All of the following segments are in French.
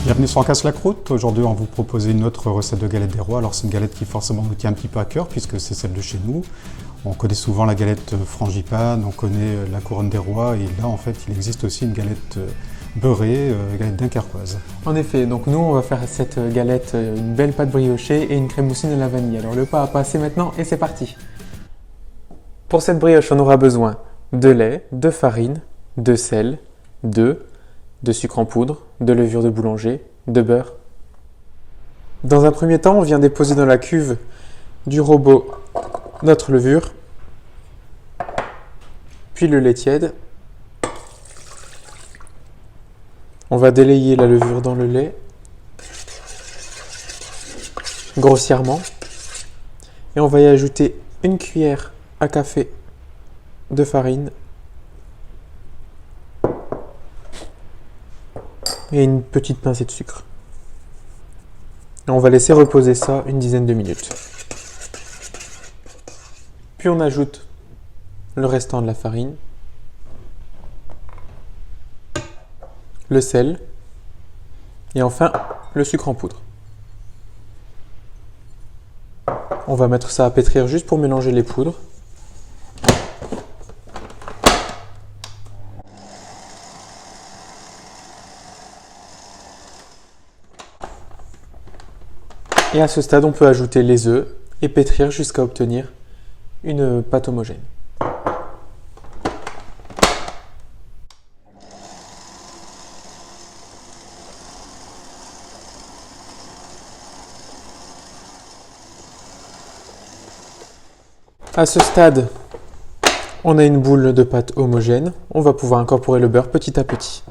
Bienvenue sur Casse la Croûte. Aujourd'hui, on va vous proposer une autre recette de galette des rois. Alors, c'est une galette qui forcément nous tient un petit peu à cœur puisque c'est celle de chez nous. On connaît souvent la galette frangipane, on connaît la couronne des rois et là, en fait, il existe aussi une galette beurrée, galette dunkerquoise. En effet, donc nous, on va faire cette galette, une belle pâte briochée et une crème mousseline à la vanille. Alors, le pas à pas, c'est maintenant et c'est parti. Pour cette brioche, on aura besoin de lait, de farine, de sel, d'œufs, de sucre en poudre, de levure de boulanger, de beurre. Dans un premier temps, on vient déposer dans la cuve du robot notre levure, puis le lait tiède. On va délayer la levure dans le lait, grossièrement, et on va y ajouter une cuillère à café de farine et une petite pincée de sucre. Et on va laisser reposer ça une dizaine de minutes. Puis on ajoute le restant de la farine, le sel et enfin le sucre en poudre. On va mettre ça à pétrir juste pour mélanger les poudres. Et à ce stade, on peut ajouter les œufs et pétrir jusqu'à obtenir une pâte homogène. À ce stade, on a une boule de pâte homogène. On va pouvoir incorporer le beurre petit à petit.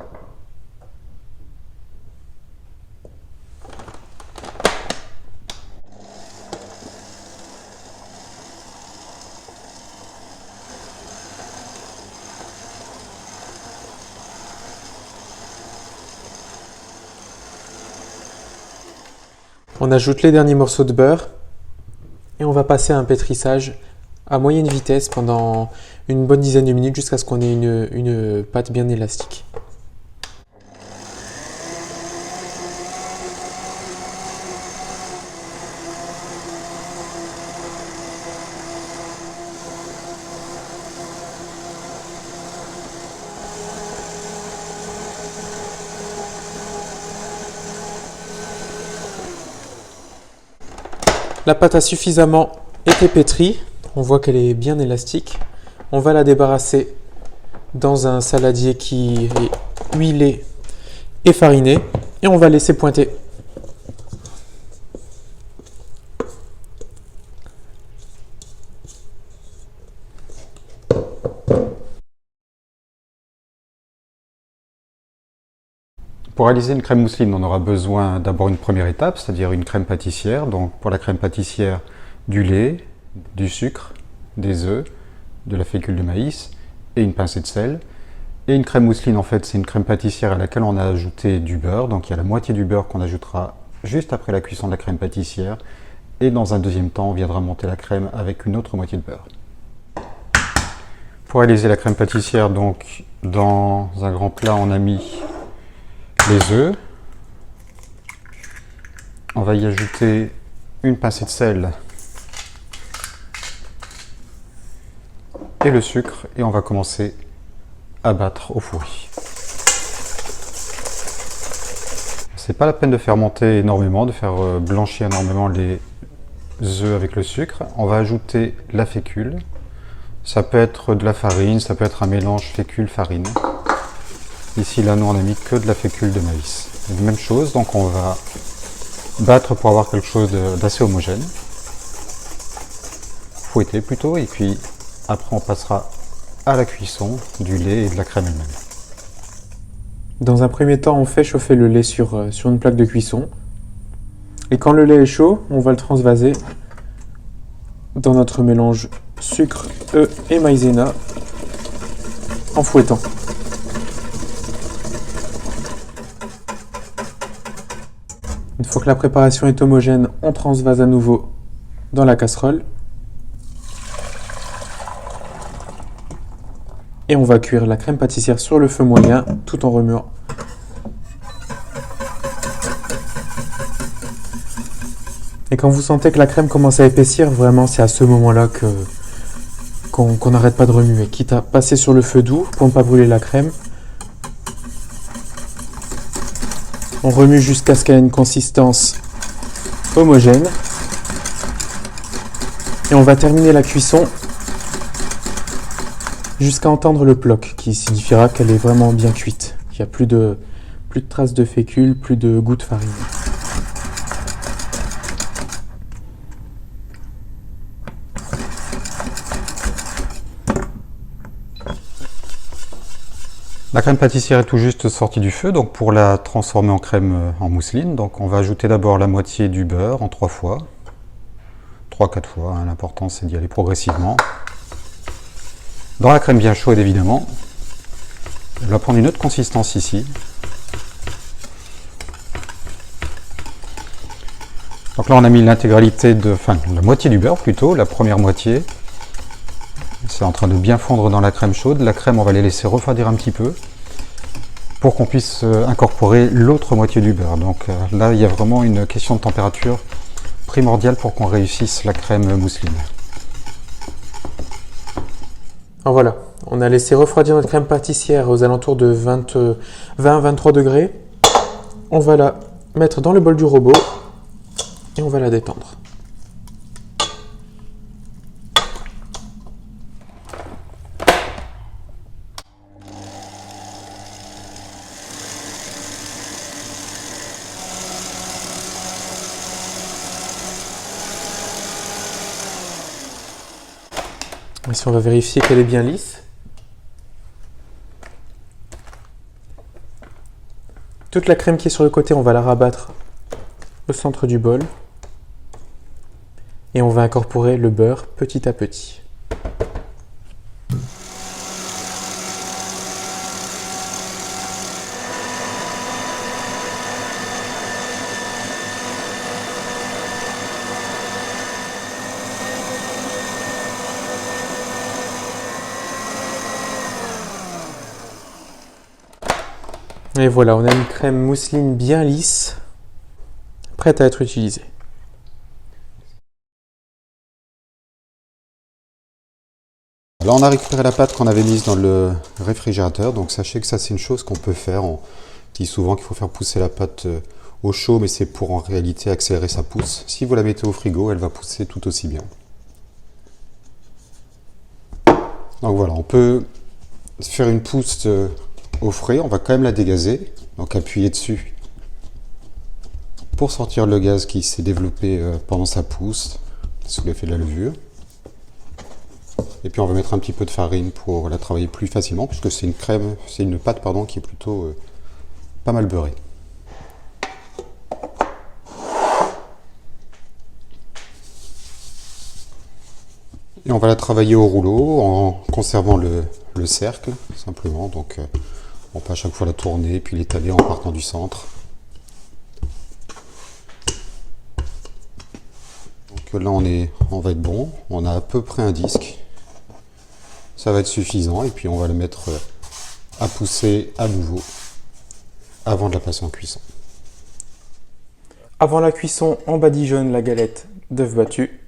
On ajoute les derniers morceaux de beurre et on va passer à un pétrissage à moyenne vitesse pendant une bonne dizaine de minutes jusqu'à ce qu'on ait une pâte bien élastique. La pâte a suffisamment été pétrie, on voit qu'elle est bien élastique. On va la débarrasser dans un saladier qui est huilé et fariné et on va laisser pointer. Pour réaliser une crème mousseline, on aura besoin d'abord une première étape, c'est-à-dire une crème pâtissière. Donc pour la crème pâtissière, du lait, du sucre, des œufs, de la fécule de maïs et une pincée de sel. Et une crème mousseline, en fait, c'est une crème pâtissière à laquelle on a ajouté du beurre. Donc il y a la moitié du beurre qu'on ajoutera juste après la cuisson de la crème pâtissière. Et dans un deuxième temps, on viendra monter la crème avec une autre moitié de beurre. Pour réaliser la crème pâtissière, donc dans un grand plat, on a mis les œufs. On va y ajouter une pincée de sel et le sucre et on va commencer à battre au fourri. C'est pas la peine de faire monter énormément, de faire blanchir énormément les œufs avec le sucre. On va ajouter la fécule. Ça peut être de la farine, ça peut être un mélange fécule-farine. Ici, là, nous, on a mis que de la fécule de maïs. Même chose, donc on va battre pour avoir quelque chose d'assez homogène. Fouetter plutôt, et puis après on passera à la cuisson du lait et de la crème elle-même. Dans un premier temps, on fait chauffer le lait sur une plaque de cuisson. Et quand le lait est chaud, on va le transvaser dans notre mélange sucre, œufs et maïzena en fouettant. Une fois que la préparation est homogène, on transvase à nouveau dans la casserole. Et on va cuire la crème pâtissière sur le feu moyen tout en remuant. Et quand vous sentez que la crème commence à épaissir, vraiment c'est à ce moment-là qu'on n'arrête pas de remuer. Quitte à passer sur le feu doux pour ne pas brûler la crème. On remue jusqu'à ce qu'elle ait une consistance homogène. Et on va terminer la cuisson jusqu'à entendre le ploc qui signifiera qu'elle est vraiment bien cuite. Il n'y a plus de traces de fécule, plus de goût de farine. La crème pâtissière est tout juste sortie du feu, donc pour la transformer en crème en mousseline, donc on va ajouter d'abord la moitié du beurre en 3 fois, 3-4 fois, hein. L'important c'est d'y aller progressivement. Dans la crème bien chaude évidemment, elle va prendre une autre consistance ici. Donc là on a mis l'intégralité la moitié du beurre plutôt, la première moitié. C'est en train de bien fondre dans la crème chaude. La crème, on va les laisser refroidir un petit peu pour qu'on puisse incorporer l'autre moitié du beurre. Donc là, il y a vraiment une question de température primordiale pour qu'on réussisse la crème mousseline. Alors voilà, on a laissé refroidir notre crème pâtissière aux alentours de 20-23 degrés. On va la mettre dans le bol du robot et on va la détendre. Ici, on va vérifier qu'elle est bien lisse. Toute la crème qui est sur le côté, on va la rabattre au centre du bol. Et on va incorporer le beurre petit à petit. Et voilà, on a une crème mousseline bien lisse, prête à être utilisée. Là, on a récupéré la pâte qu'on avait mise dans le réfrigérateur. Donc sachez que ça, c'est une chose qu'on peut faire. On dit souvent qu'il faut faire pousser la pâte au chaud, mais c'est pour en réalité accélérer sa pousse. Si vous la mettez au frigo, elle va pousser tout aussi bien. Donc voilà, on peut faire une pousse au frais. On va quand même la dégazer, donc appuyer dessus pour sortir le gaz qui s'est développé pendant sa pousse sous l'effet de la levure. Et puis on va mettre un petit peu de farine pour la travailler plus facilement, puisque c'est une pâte qui est plutôt pas mal beurrée. Et on va la travailler au rouleau en conservant le cercle, simplement. Donc on peut à chaque fois la tourner, puis l'étaler en partant du centre. Donc là on va être bon, on a à peu près un disque. Ça va être suffisant, et puis on va le mettre à pousser à nouveau avant de la passer en cuisson. Avant la cuisson, on badigeonne la galette d'œuf battu.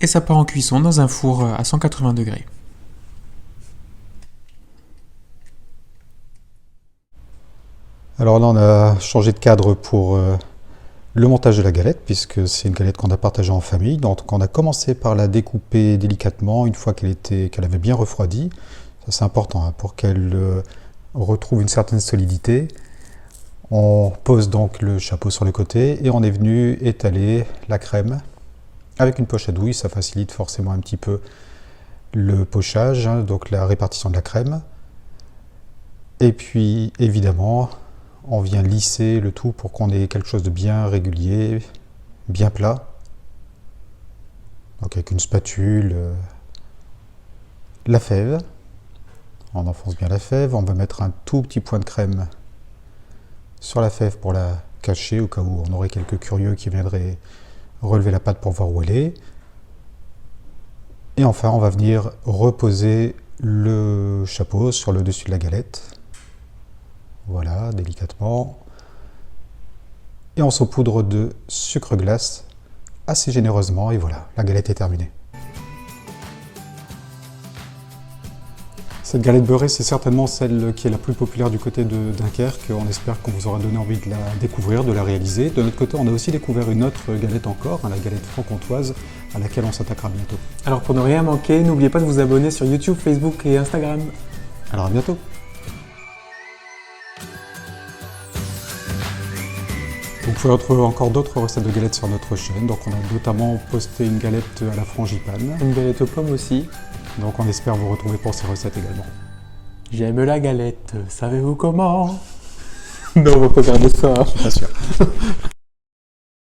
Et ça part en cuisson dans un four à 180 degrés. Alors là on a changé de cadre pour le montage de la galette, puisque c'est une galette qu'on a partagée en famille. Donc on a commencé par la découper délicatement une fois qu'elle avait bien refroidi. Ça c'est important hein, pour qu'elle retrouve une certaine solidité. On pose donc le chapeau sur le côté et on est venu étaler la crème avec une poche à douille. Ça facilite forcément un petit peu le pochage, hein, donc la répartition de la crème. Et puis évidemment, on vient lisser le tout pour qu'on ait quelque chose de bien régulier, bien plat. Donc avec une spatule, la fève. On enfonce bien la fève. On va mettre un tout petit point de crème sur la fève pour la cacher au cas où on aurait quelques curieux qui viendraient relever la pâte pour voir où elle est. Et enfin, on va venir reposer le chapeau sur le dessus de la galette Voilà, délicatement. Et on saupoudre de sucre glace assez généreusement. Et voilà, la galette est terminée. Cette galette beurrée, c'est certainement celle qui est la plus populaire du côté de Dunkerque. On espère qu'on vous aura donné envie de la découvrir, de la réaliser. De notre côté, on a aussi découvert une autre galette encore, la galette franc-comtoise, à laquelle on s'attaquera bientôt. Alors pour ne rien manquer, n'oubliez pas de vous abonner sur YouTube, Facebook et Instagram. Alors à bientôt. Vous pouvez retrouver encore d'autres recettes de galettes sur notre chaîne. Donc on a notamment posté une galette à la frangipane. Une galette aux pommes aussi. Donc on espère vous retrouver pour ces recettes également. J'aime la galette, savez-vous comment? Non, on va pas garder ça. Je suis pas sûr.